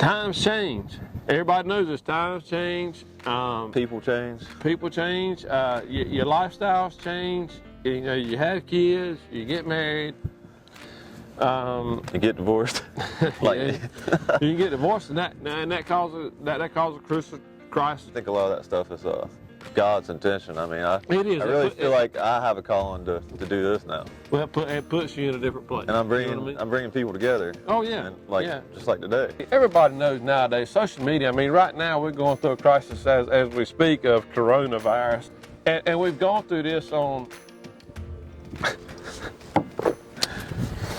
Times change. Everybody knows this. Times change. People change. People change. Your lifestyles change. You know, you have kids. You get married. You get divorced. Like you get divorced, and that causes a crisis. I think a lot of that stuff is God's intention. I mean, I really feel like I have a calling to do this now. Well, it puts you in a different place. And I'm bringing you know what I mean? I'm bringing people together. Oh yeah. And just like today. Everybody knows nowadays social media. I mean, right now we're going through a crisis as we speak of coronavirus, and we've gone through this on.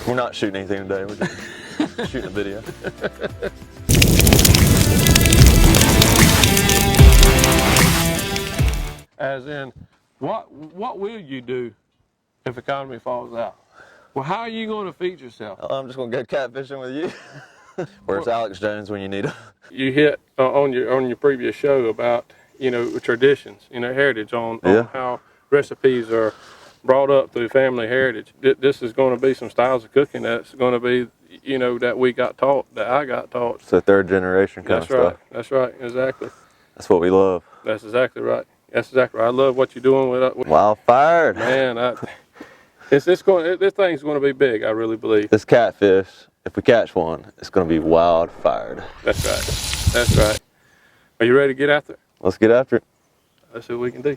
We're not shooting anything today. We're just shooting a video. As in, what will you do if the economy falls out? Well, how are you going to feed yourself? I'm just going to go catfishing with you. Where's Alex Jones when you need him? You hit on your previous show about, you know, traditions, you know, heritage on how recipes are brought up through family heritage. This is going to be some styles of cooking that's going to be, you know, that we got taught, that I got taught. It's a third generation kind of stuff. That's right, exactly. That's what we love. That's exactly right. That's exactly right. I love what you're doing with WildFired. Man, this thing's going to be big, I really believe. This catfish, if we catch one, it's going to be WildFired. That's right. That's right. Are you ready to get after it? Let's get after it. Let's see what we can do.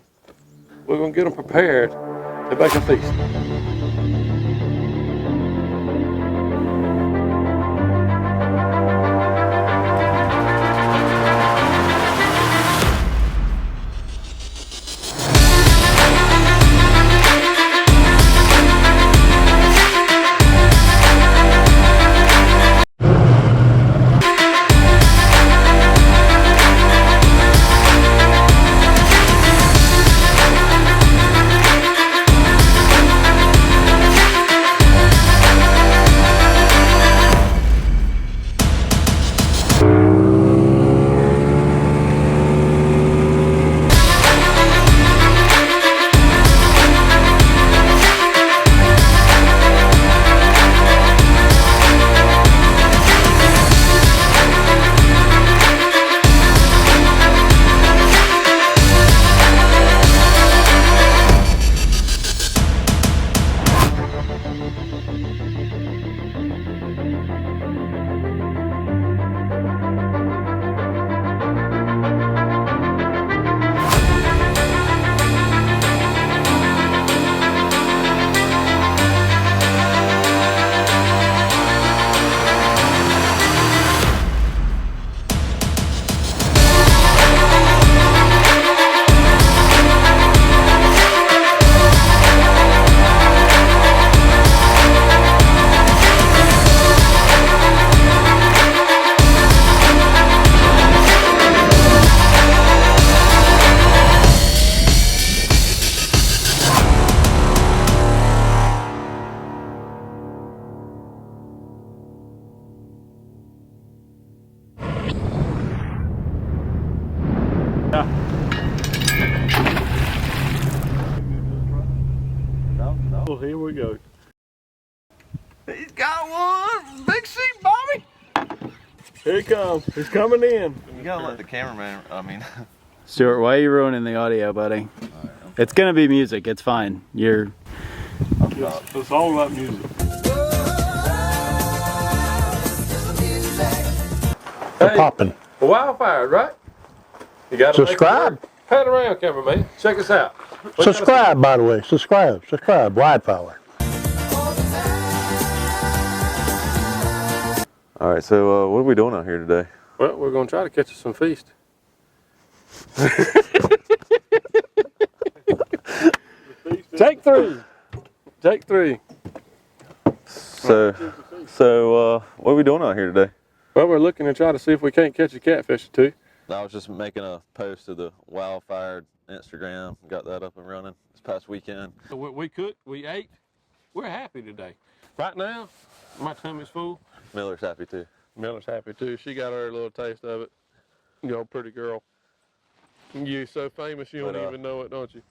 We're going to get them prepared to make a feast. Well, here we go. He's got one. Big seat, Bobby. Here he comes. He's coming in. You gotta let the cameraman, Stuart, why are you ruining the audio, buddy? It's gonna be music. It's fine. It's all about music. Hey, popping. WildFired, right? You got to subscribe. Pat around, cameraman. Check us out. Subscribe, by the way. Subscribe. WildFired. All right, so what are we doing out here today? Well, we're going to try to catch us some feast. Take three. Take three. So what are we doing out here today? Well, we're looking to try to see if we can't catch a catfish or two. I was just making a post to the WildFired Instagram. Got that up and running this past weekend. We cooked, we ate. We're happy today. Right now, my tummy's full. Miller's happy too. Miller's happy too. She got her little taste of it. You know, pretty girl. You're so famous you don't even know it, don't you?